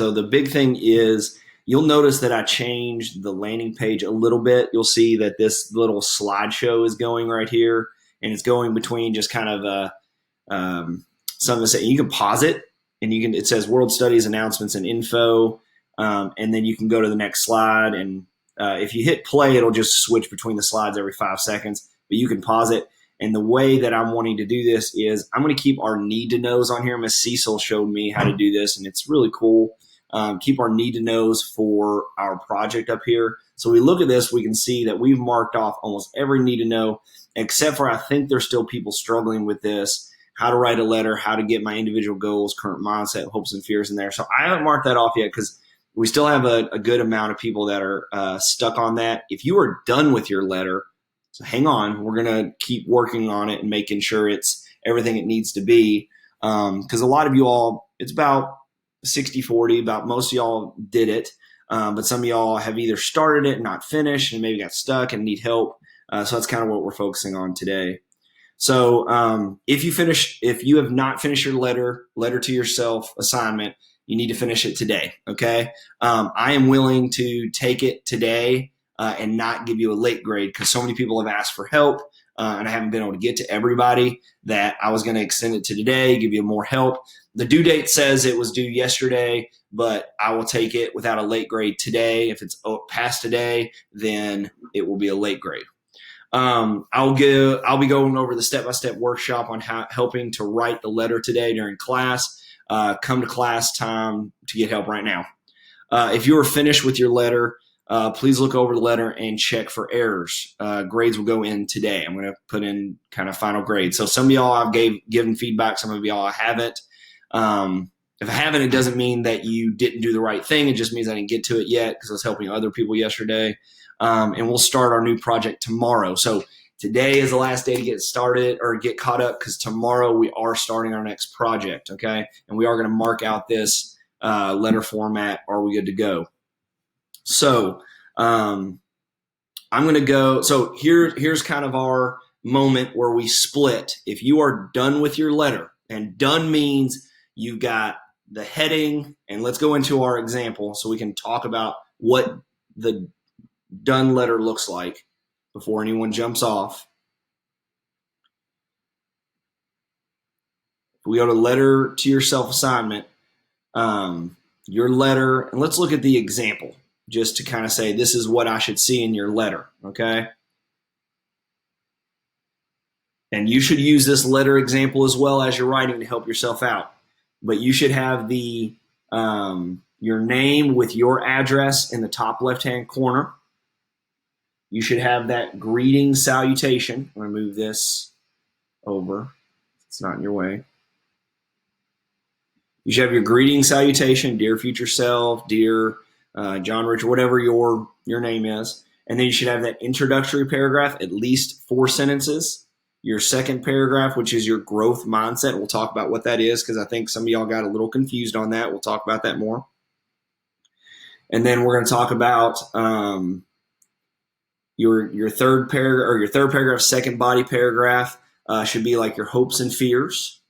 So the big thing is you'll notice that I changed the landing page a little bit. You'll see that this little slideshow is going right here, and it's going between just kind of something to say. You can pause it, and it says World Studies announcements and info, and then you can go to the next slide. And if you hit play, it'll just switch between the slides every 5 seconds, but you can pause it. And the way that I'm wanting to do this is I'm going to keep our need to knows on here. Miss Cecil showed me how to do this, and it's really cool. Keep our need to knows for our project up here. So we look at this, we can see that we've marked off almost every need to know, except for I think there's still people struggling with this, how to write a letter, how to get my individual goals, current mindset, hopes and fears in there. So I haven't marked that off yet because we still have a good amount of people that are stuck on that. If you are done with your letter, so hang on, we're going to keep working on it and making sure it's everything it needs to be. Because a lot of you all, it's about 60-40, about most of y'all did it. But some of y'all have either started it and not finished and maybe got stuck and need help. So that's kind of what we're focusing on today. So if you have not finished your letter to yourself assignment, you need to finish it today. Okay. I am willing to take it today and not give you a late grade because so many people have asked for help. And I haven't been able to get to everybody that I was going to extend it to today, give you more help. The due date says it was due yesterday, but I will take it without a late grade today. If it's past today, then it will be a late grade. I'll be going over the step-by-step workshop on helping to write the letter today during class. Come to class time to get help right now. If you are finished with your letter, please look over the letter and check for errors. Grades will go in today. I'm going to put in kind of final grades. So some of y'all I've given feedback. Some of y'all I haven't. If I haven't, it doesn't mean that you didn't do the right thing. It just means I didn't get to it yet because I was helping other people yesterday. And we'll start our new project tomorrow. So today is the last day to get started or get caught up because tomorrow we are starting our next project. Okay. And we are going to mark out this letter format. Are we good to go? So I'm going to go. So here's kind of our moment where we split. If you are done with your letter, and done means you've got the heading, and let's go into our example so we can talk about what the done letter looks like before anyone jumps off. If we go to letter to yourself assignment, your letter, and let's look at the example just to kind of say this is what I should see in your letter, okay? And you should use this letter example as well as you're writing to help yourself out. But you should have the your name with your address in the top left-hand corner. You should have that greeting salutation. I'm going to move this over. It's not in your way. You should have your greeting salutation, dear future self, dear John Richard, whatever your name is. And then you should have that introductory paragraph, at least 4 sentences. Your second paragraph, which is your growth mindset. We'll talk about what that is because I think some of y'all got a little confused on that. We'll talk about that more. And then we're going to talk about your third paragraph, or your third paragraph, second body paragraph should be like your hopes and fears.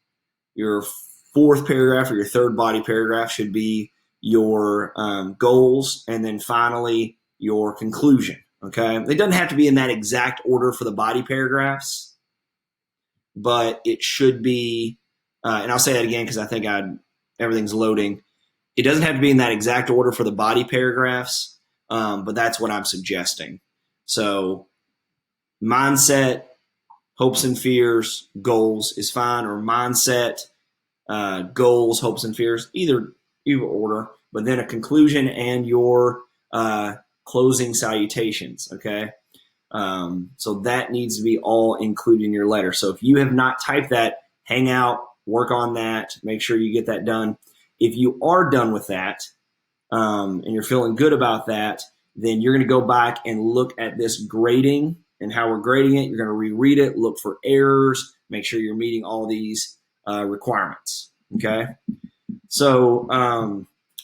Your fourth paragraph or your third body paragraph should be your goals, and then finally your conclusion. Okay, it doesn't have to be in that exact order for the body paragraphs, but it should be, and I'll say that again because I think everything's loading. It doesn't have to be in that exact order for the body paragraphs, but that's what I'm suggesting. So mindset, hopes and fears, goals is fine, or mindset, goals, hopes and fears, either order, but then a conclusion and your closing salutations, okay? So that needs to be all included in your letter. So if you have not typed that, hang out, work on that, make sure you get that done. If you are done with that and you're feeling good about that, then you're going to go back and look at this grading and how we're grading it. You're going to reread it, look for errors, make sure you're meeting all these requirements, okay? So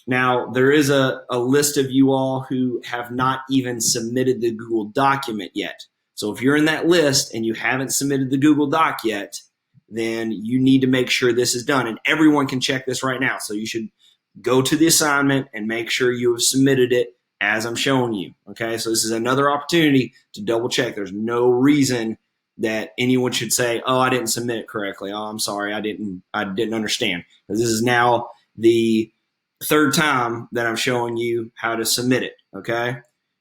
now there is a list of you all who have not even submitted the Google document yet. So if you're in that list and you haven't submitted the Google Doc yet, then you need to make sure this is done. And everyone can check this right now. So you should go to the assignment and make sure you have submitted it as I'm showing you. Okay, so this is another opportunity to double check. There's no reason that anyone should say, "Oh, I didn't submit it correctly. Oh, I'm sorry, I didn't understand." Because this is now the third time that I'm showing you how to submit it. Okay,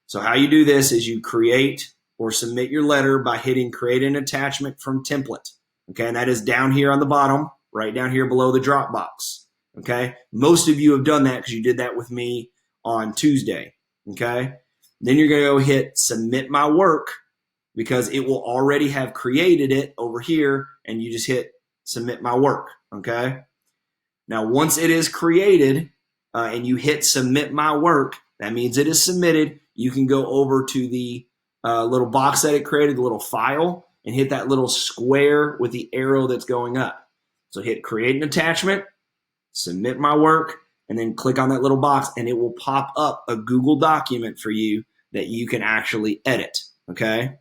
so how you do this is you create or submit your letter by hitting create an attachment from template. Okay, and that is down here on the bottom, right down here below the drop box. Okay, most of you have done that because you did that with me on Tuesday. Okay, then you're going to go hit submit my work because it will already have created it over here, and you just hit submit my work. Okay, now once it is created and you hit submit my work, that means it is submitted. You can go over to the little box that it created, the little file, and hit that little square with the arrow that's going up. So hit create an attachment, submit my work, and then click on that little box, and it will pop up a Google document for you that you can actually edit. Okay.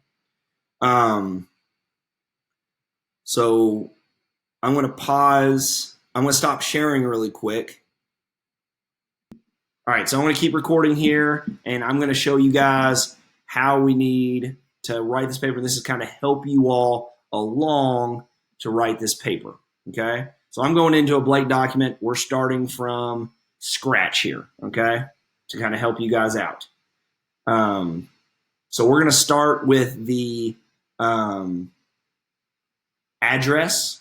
So I'm going to pause. I'm going to stop sharing really quick. All right, so I'm going to keep recording here, and I'm going to show you guys how we need to write this paper. This is kind of help you all along to write this paper, okay? So I'm going into a blank document. We're starting from scratch here, okay, to kind of help you guys out. So we're going to start with the address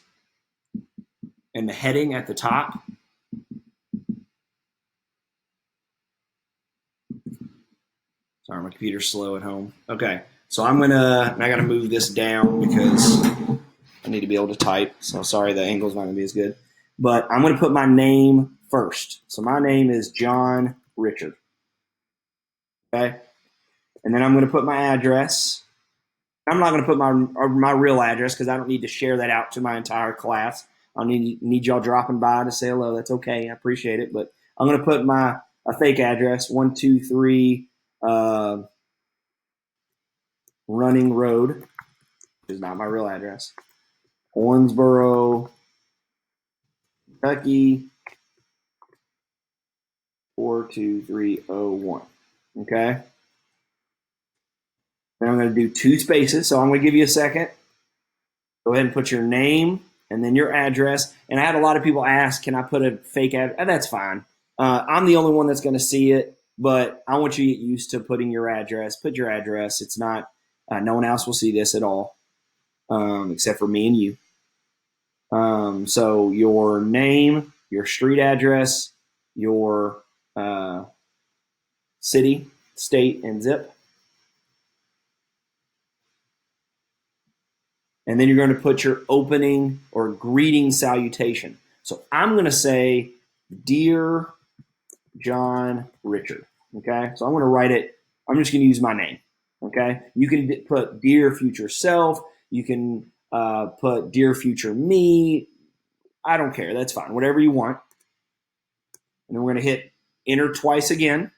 and the heading at the top. Sorry, my computer's slow at home. Okay, so I got to move this down because I need to be able to type. So sorry, the angle's not going to be as good. But I'm going to put my name first. So my name is John Richard. Okay, and then I'm going to put my address. I'm not going to put my real address because I don't need to share that out to my entire class. I need y'all dropping by to say hello. That's okay. I appreciate it. But I'm going to put a fake address, 123 Running Road, which is not my real address. Owensboro, Kentucky, 42301. Okay. Then I'm going to do 2 spaces. So I'm going to give you a second. Go ahead and put your name and then your address. And I had a lot of people ask, can I put a fake address? That's fine. I'm the only one that's going to see it, but I want you to get used to putting your address. Put your address. It's not, no one else will see this at all, except for me and you. So your name, your street address, your city, state, and zip. And then you're going to put your opening or greeting salutation. So I'm going to say, Dear John Richard. Okay. So I'm going to write it. I'm just going to use my name. Okay. You can put Dear Future Self. You can put Dear Future Me. I don't care. That's fine. Whatever you want. And then we're going to hit enter twice again.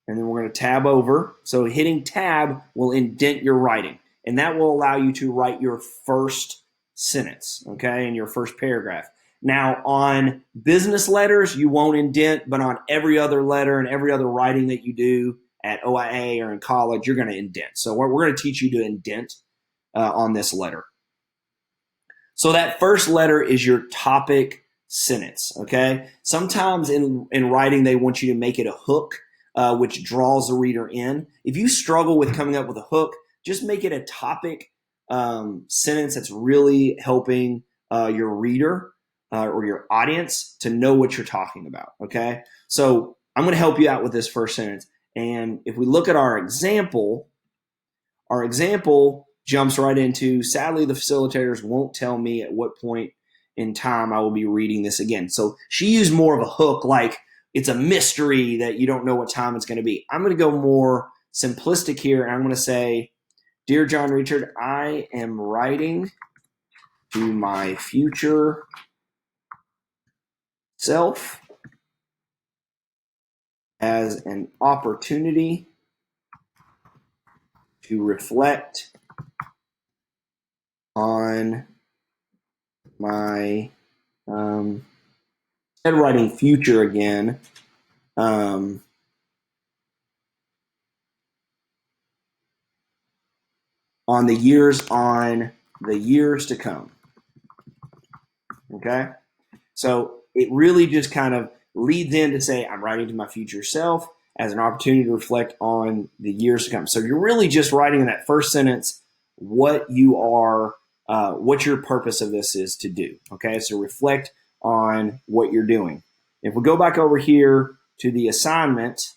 And then we're going to tab over. So hitting tab will indent your writing. And that will allow you to write your first sentence, okay, in your first paragraph. Now, on business letters, you won't indent, but on every other letter and every other writing that you do at OIA or in college, you're going to indent. So we're going to teach you to indent on this letter. So that first letter is your topic sentence, okay? Sometimes in writing, they want you to make it a hook, which draws the reader in. If you struggle with coming up with a hook, just make it a topic sentence that's really helping your reader or your audience to know what you're talking about, okay? So I'm going to help you out with this first sentence. And if we look at our example jumps right into, sadly, the facilitators won't tell me at what point in time I will be reading this again. So she used more of a hook, like it's a mystery that you don't know what time it's going to be. I'm going to go more simplistic here, and I'm going to say, Dear John Richard, I am writing to my future self as an opportunity to reflect on my instead of writing future again, on the years to come. Okay? So it really just kind of leads in to say, I'm writing to my future self as an opportunity to reflect on the years to come. So you're really just writing in that first sentence what you are, what your purpose of this is to do. Okay? So reflect on what you're doing. If we go back over here to the assignment,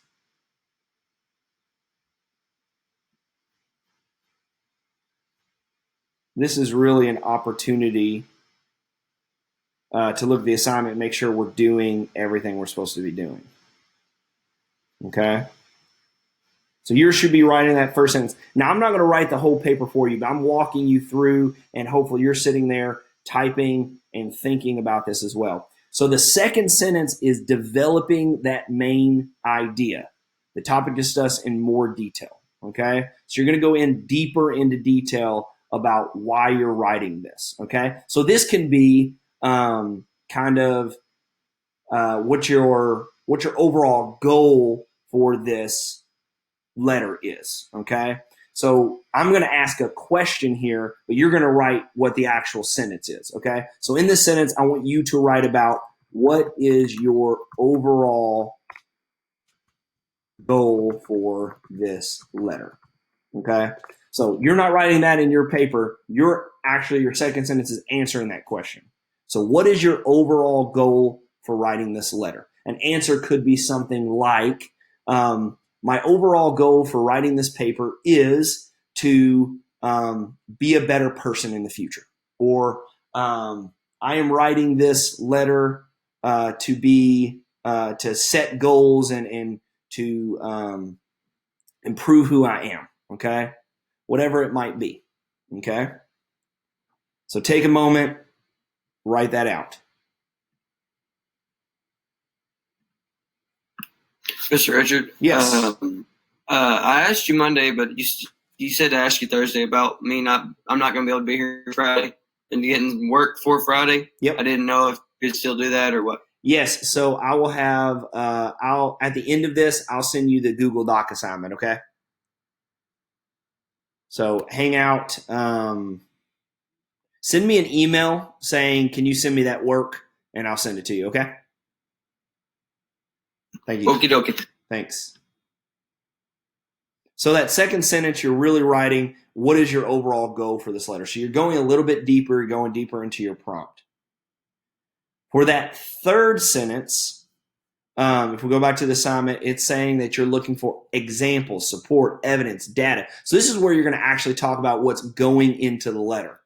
this is really an opportunity to look at the assignment and make sure we're doing everything we're supposed to be doing. Okay? So yours should be writing that first sentence. Now, I'm not going to write the whole paper for you, but I'm walking you through, and hopefully you're sitting there typing and thinking about this as well. So the second sentence is developing that main idea, the topic discussed in more detail. Okay? So you're going to go in deeper into detail about why you're writing this. Okay? So this can be kind of what your overall goal for this letter is. Okay, so I'm going to ask a question here, but you're going to write what the actual sentence is. Okay, so in this sentence, I want you to write about what is your overall goal for this letter. Okay, so you're not writing that in your paper. Your second sentence is answering that question. So what is your overall goal for writing this letter? An answer could be something like, my overall goal for writing this paper is to be a better person in the future. Or I am writing this letter to set goals and to improve who I am. Okay? Whatever it might be. Okay? So take a moment, write that out. Mr. Richard? Yes. I asked you Monday, but you said to ask you Thursday about me I'm not going to be able to be here Friday and getting work for Friday. Yep. I didn't know if you could still do that or what. Yes. So I will have, at the end of this, I'll send you the Google Doc assignment. Okay. So hang out. Send me an email saying, can you send me that work? And I'll send it to you. Okay. Thank you. Okie dokie. Thanks. So that second sentence, you're really writing, what is your overall goal for this letter? So you're going a little bit deeper, going deeper into your prompt. For that third sentence, if we go back to the assignment, it's saying that you're looking for examples, support, evidence, data. So this is where you're going to actually talk about what's going into the letter.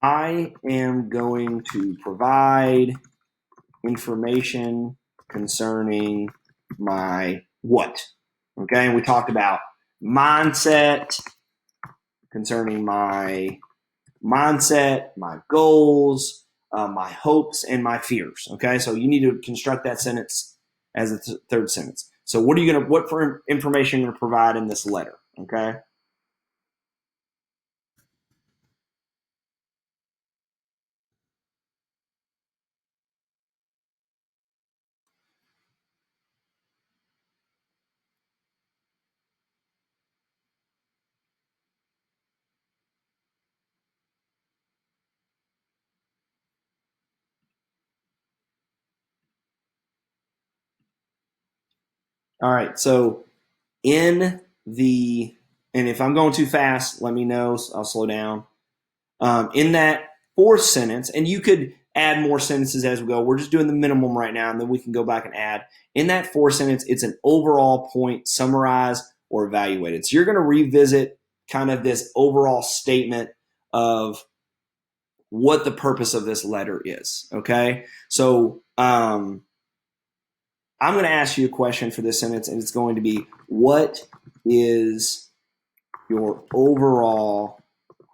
I am going to provide information concerning my what. Okay, and we talked about mindset, concerning my mindset, my goals, my hopes, and my fears. Okay, so you need to construct that sentence as a third sentence. So what for information are you going to provide in this letter? Okay. All right, so and if I'm going too fast, let me know. I'll slow down. In that fourth sentence, and you could add more sentences as we go. We're just doing the minimum right now, and then we can go back and add. In that fourth sentence, it's an overall point, summarize or evaluated. So you're going to revisit kind of this overall statement of what the purpose of this letter is. Okay, so I'm going to ask you a question for this sentence, and it's going to be, what is your overall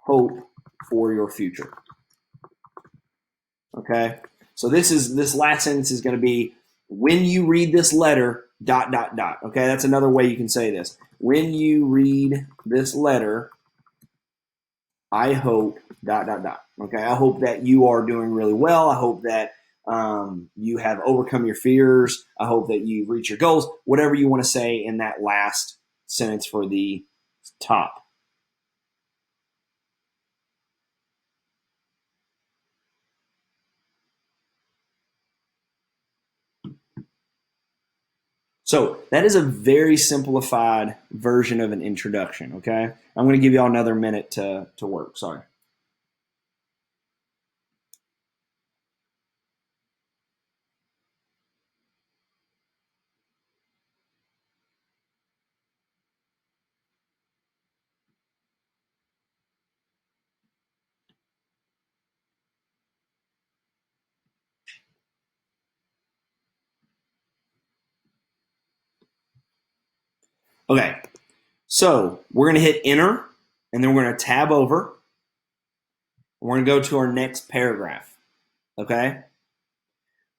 hope for your future? Okay, so this last sentence is going to be, when you read this letter, ... Okay, that's another way you can say this. When you read this letter, I hope ... Okay, I hope that you are doing really well. I hope that you have overcome your fears. I hope that you reach your goals. Whatever you want to say in that last sentence for the top. So that is a very simplified version of an introduction, okay? I'm going to give you all another minute to work. Sorry. Okay, so we're going to hit enter, and then we're going to tab over. We're going to go to our next paragraph, okay?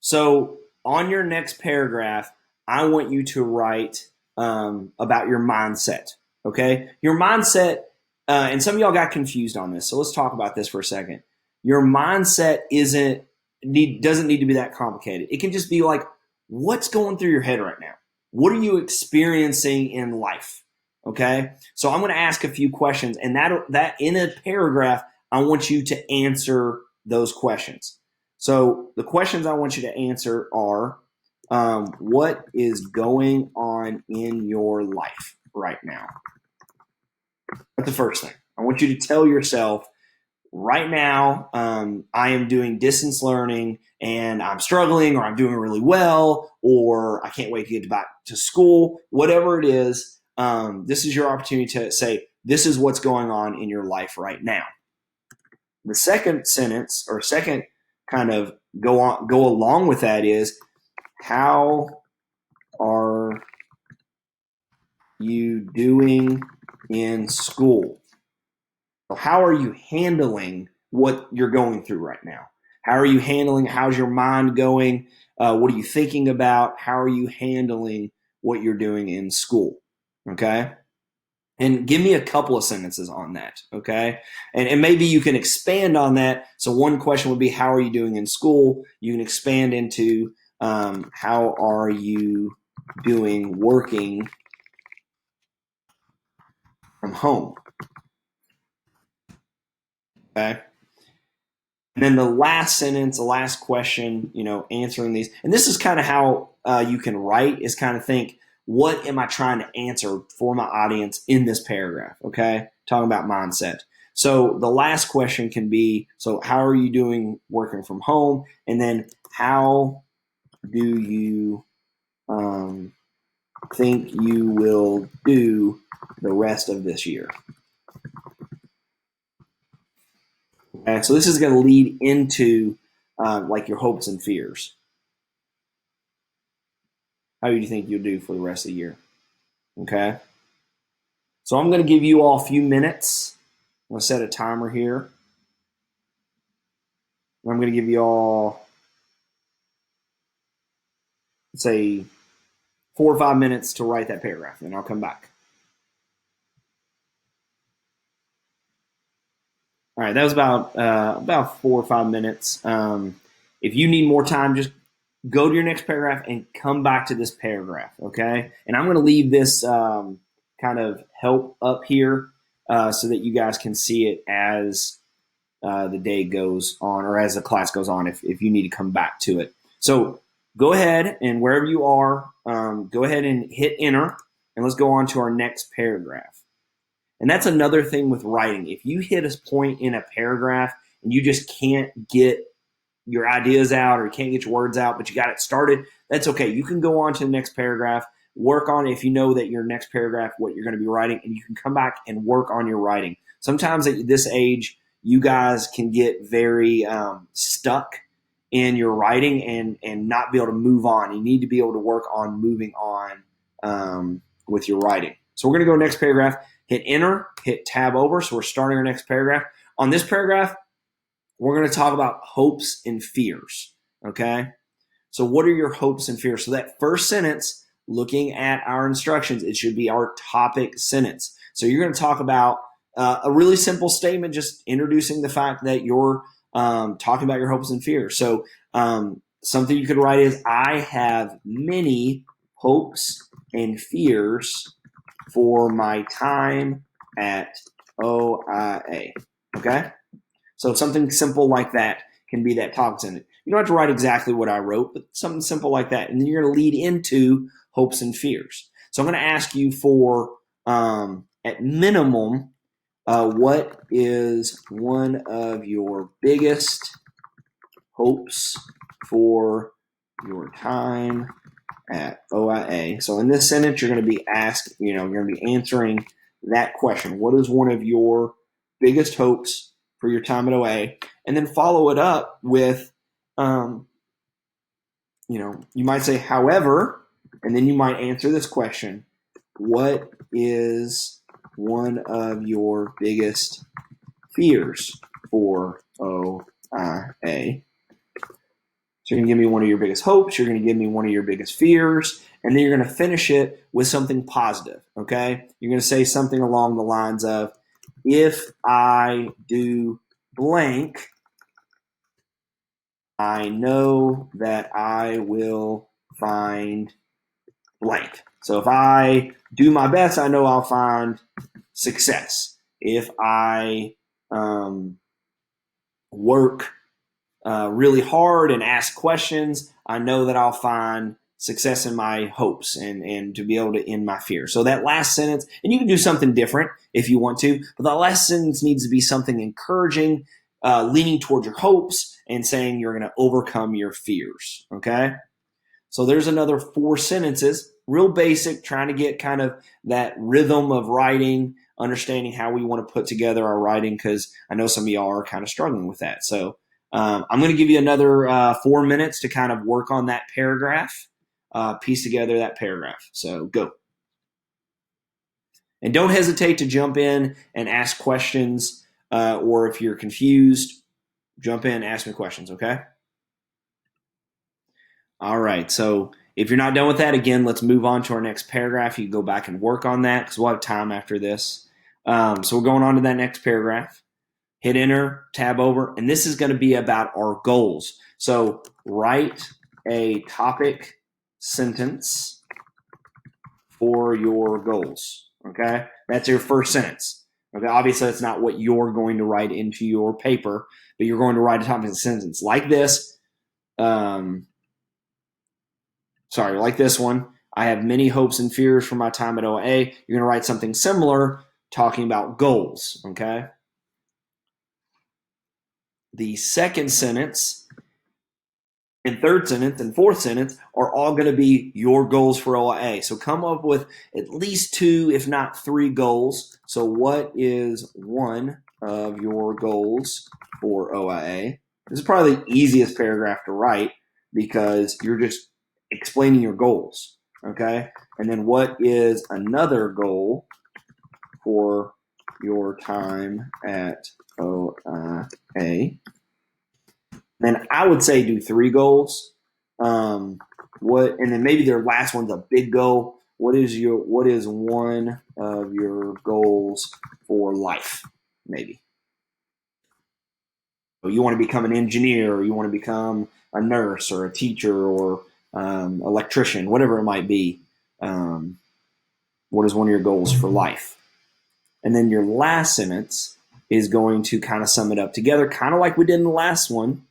So on your next paragraph, I want you to write about your mindset, okay? Your mindset, and some of y'all got confused on this, so let's talk about this for a second. Your mindset doesn't need to be that complicated. It can just be like, what's going through your head right now? What are you experiencing in life? Okay, so I'm going to ask a few questions, and that in a paragraph, I want you to answer those questions. So the questions I want you to answer are, what is going on in your life right now? That's the first thing. I want you to tell yourself, right now, I am doing distance learning and I'm struggling, or I'm doing really well, or I can't wait to get back to school. Whatever it is, this is your opportunity to say, this is what's going on in your life right now. The second sentence, or second kind of go along with that, is, how are you doing in school? So how are you handling what you're going through right now? How are you handling? How's your mind going? What are you thinking about? How are you handling what you're doing in school? Okay. And give me a couple of sentences on that. Okay. And maybe you can expand on that. So one question would be, how are you doing in school? You can expand into, how are you doing working from home? Okay. And then the last sentence, the last question, answering these. And this is kind of how you can write, is kind of think, what am I trying to answer for my audience in this paragraph? Okay. Talking about mindset. So the last question can be, so how are you doing working from home? And then, how do you think you will do the rest of this year? Okay, so this is going to lead into like your hopes and fears. How do you think you'll do for the rest of the year? Okay. So I'm going to give you all a few minutes. I'm going to set a timer here. I'm going to give you all, let's say, 4 or 5 minutes to write that paragraph, and I'll come back. All right, that was about 4 or 5 minutes. If you need more time, just go to your next paragraph and come back to this paragraph, okay? And I'm going to leave this kind of help up here so that you guys can see it as the day goes on, or as the class goes on, if you need to come back to it. So go ahead, and wherever you are, go ahead and hit enter, and let's go on to our next paragraph. And that's another thing with writing. If you hit a point in a paragraph and you just can't get your ideas out, or you can't get your words out, but you got it started, that's okay. You can go on to the next paragraph, work on it if you know that your next paragraph, what you're going to be writing, and you can come back and work on your writing. Sometimes at this age, you guys can get very stuck in your writing and not be able to move on. You need to be able to work on moving on with your writing. So we're going to go next paragraph, hit enter, hit tab over. So we're starting our next paragraph. On this paragraph, we're going to talk about hopes and fears, okay? So what are your hopes and fears? So that first sentence, looking at our instructions, it should be our topic sentence. So you're going to talk about a really simple statement, just introducing the fact that you're talking about your hopes and fears. So something you could write is, I have many hopes and fears for my time at OIA. Okay? So something simple like that can be that topic sentence. You don't have to write exactly what I wrote, but something simple like that. And then you're going to lead into hopes and fears. So I'm going to ask you for, at minimum, what is one of your biggest hopes for your time at OIA? So in this sentence, you're going to be asked, you're going to be answering that question. What is one of your biggest hopes for your time at OIA? And then follow it up with, you might say, however, and then you might answer this question: what is one of your biggest fears for OIA? So you're going to give me one of your biggest hopes. You're going to give me one of your biggest fears. And then you're going to finish it with something positive, okay? You're going to say something along the lines of, if I do blank, I know that I will find blank. So if I do my best, I know I'll find success. If I work really hard and ask questions, I know that I'll find success in my hopes and to be able to end my fear. So that last sentence, and you can do something different if you want to, but that last sentence needs to be something encouraging, leaning towards your hopes and saying you're going to overcome your fears. Okay? So there's another 4 sentences, real basic, trying to get kind of that rhythm of writing, understanding how we want to put together our writing, because I know some of y'all are kind of struggling with that. So I'm going to give you another 4 minutes to kind of work on that paragraph, piece together that paragraph. So go. And don't hesitate to jump in and ask questions, or if you're confused, jump in and ask me questions, okay? All right, so if you're not done with that, again, let's move on to our next paragraph. You can go back and work on that because we'll have time after this. So we're going on to that next paragraph. Hit enter, tab over, and this is going to be about our goals. So write a topic sentence for your goals, okay? That's your first sentence. Okay, obviously that's not what you're going to write into your paper, but you're going to write a topic sentence like this. Like this one. I have many hopes and fears for my time at OIA. You're going to write something similar talking about goals, okay? The second sentence and third sentence and fourth sentence are all going to be your goals for OIA. So come up with at least 2, if not 3 goals. So what is one of your goals for OIA? This is probably the easiest paragraph to write because you're just explaining your goals, okay? And then what is another goal for your time at OIA? Then I would say do 3 goals. And then maybe their last one's a big goal. What is one of your goals for life? Maybe. So you want to become an engineer, or you want to become a nurse or a teacher or electrician, whatever it might be. What is one of your goals for life? And then your last sentence is going to kind of sum it up together, kind of like we did in the last one,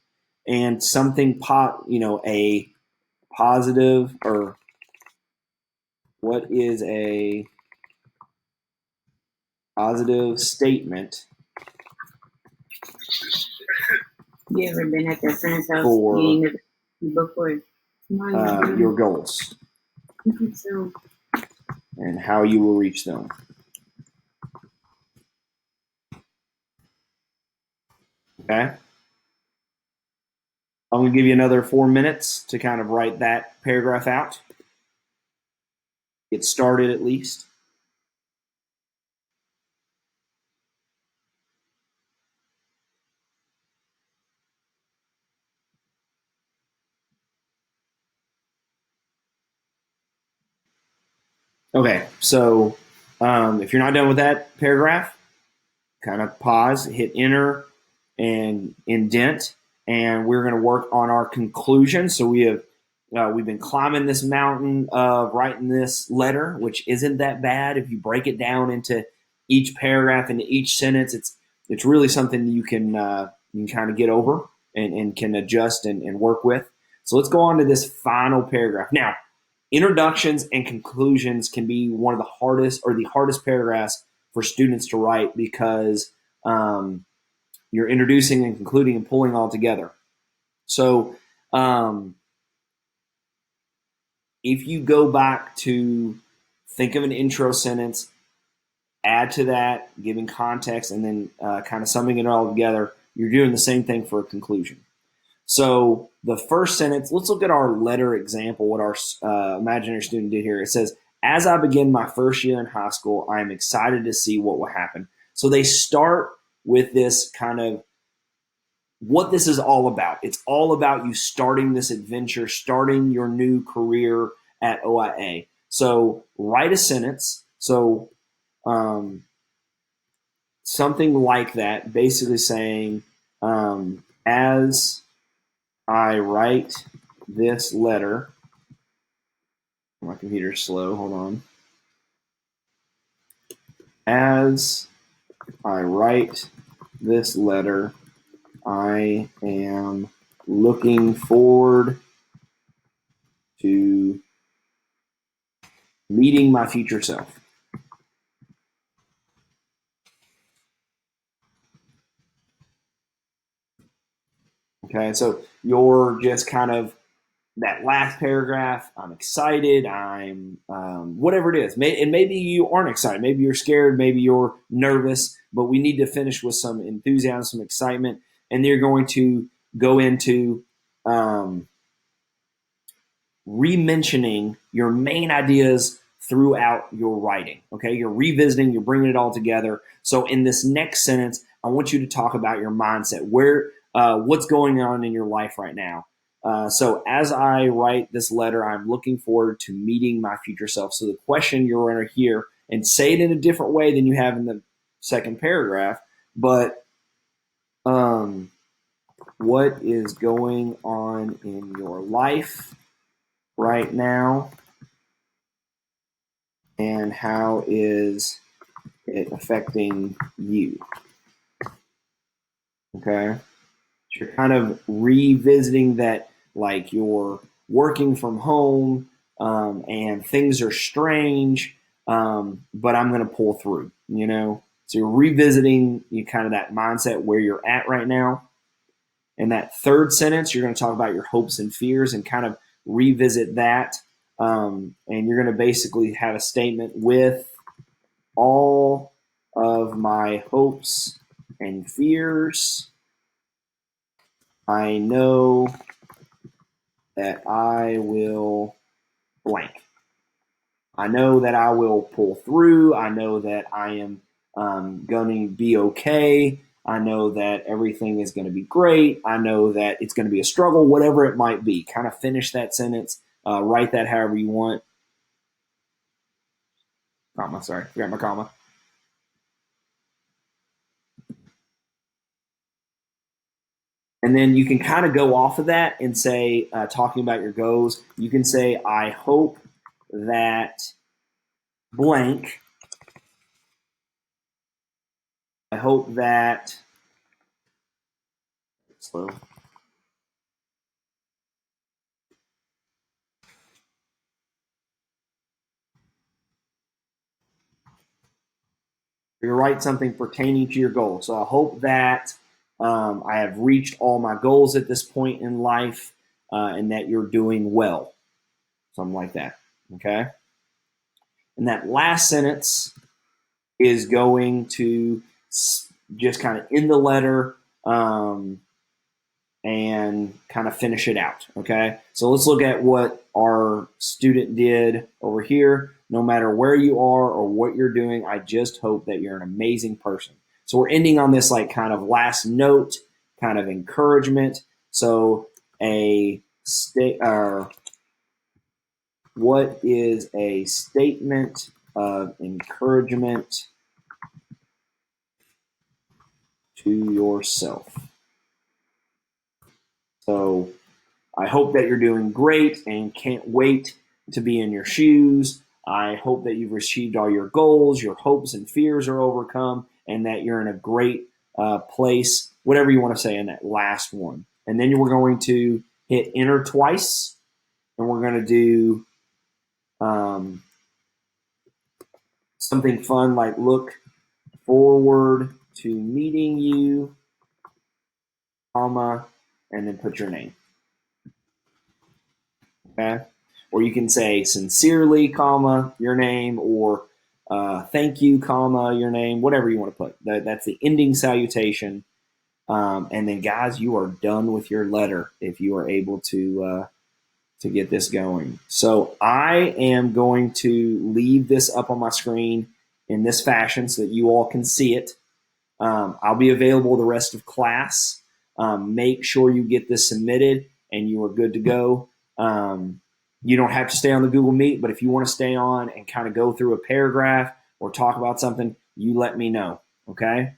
and something a positive, or what is a positive statement You ever been at their friend's house for before? your goals So, and how you will reach them? Okay. I'm going to give you another 4 minutes to kind of write that paragraph out. Get started at least. Okay, so if you're not done with that paragraph, kind of pause, hit enter, and indent. and we're going to work on our conclusion. So we've been climbing this mountain of writing this letter, which isn't that bad if you break it down into each paragraph, into each sentence. It's really something you can kind of get over and can adjust and work with. So let's go on to this final paragraph. Now, introductions and conclusions can be one of the hardest paragraphs for students to write because you're introducing and concluding and pulling all together. So if you go back to think of an intro sentence, add to that, giving context, and then kind of summing it all together, you're doing the same thing for a conclusion. So the first sentence, let's look at our letter example, what our imaginary student did here. It says, as I begin my first year in high school, I am excited to see what will happen. So they start with this kind of what this is all about. It's all about you starting this adventure, starting your new career at OIA. So write a sentence. So something like that, basically saying, as I write this letter, my computer's slow, hold on. As I write this letter, I am looking forward to meeting my future self. Okay, so you're just kind of that last paragraph, I'm excited, I'm whatever it is. And maybe you aren't excited, maybe you're scared, maybe you're nervous, but we need to finish with some enthusiasm, some excitement, and they're going to go into re-mentioning your main ideas throughout your writing. Okay, you're revisiting, you're bringing it all together. So in this next sentence, I want you to talk about your mindset, what's going on in your life right now. So as I write this letter, I'm looking forward to meeting my future self. So the question you're going to hear, and say it in a different way than you have in the second paragraph, but what is going on in your life right now, and how is it affecting you? Okay. So you're kind of revisiting that, like you're working from home and things are strange, but I'm going to pull through, So you're revisiting kind of that mindset where you're at right now. In that third sentence, you're going to talk about your hopes and fears and kind of revisit that. And you're going to basically have a statement with all of my hopes and fears. I know that I will blank. I know that I will pull through. I know that I am going to be okay. I know that everything is going to be great. I know that it's going to be a struggle, whatever it might be. Kind of finish that sentence. Write that however you want. Comma, sorry. Forgot my comma. And then you can kind of go off of that and say, talking about your goals, you can say, I hope that blank. I hope that slow. You write something pertaining to your goal. So I hope that I have reached all my goals at this point in life and that you're doing well. Something like that. Okay. And that last sentence is going to just kind of end the letter and kind of finish it out. Okay. So let's look at what our student did over here. No matter where you are or what you're doing, I just hope that you're an amazing person. So we're ending on this like kind of last note, kind of encouragement. So what is a statement of encouragement to yourself? So I hope that you're doing great and can't wait to be in your shoes. I hope that you've achieved all your goals, your hopes and fears are overcome, and that you're in a great place, whatever you want to say in that last one. And then we're going to hit enter twice, and we're going to do something fun like look forward to meeting you, comma, and then put your name. Okay? Or you can say sincerely, comma, your name, or thank you, comma, your name, whatever you want to put. That's the ending salutation. And then, guys, you are done with your letter if you are able to get this going. So I am going to leave this up on my screen in this fashion so that you all can see it. I'll be available the rest of class. Make sure you get this submitted and you are good to go. You don't have to stay on the Google Meet, but if you want to stay on and kind of go through a paragraph or talk about something, you let me know, okay?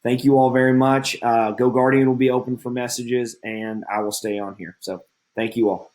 Thank you all very much. GoGuardian will be open for messages, and I will stay on here. So thank you all.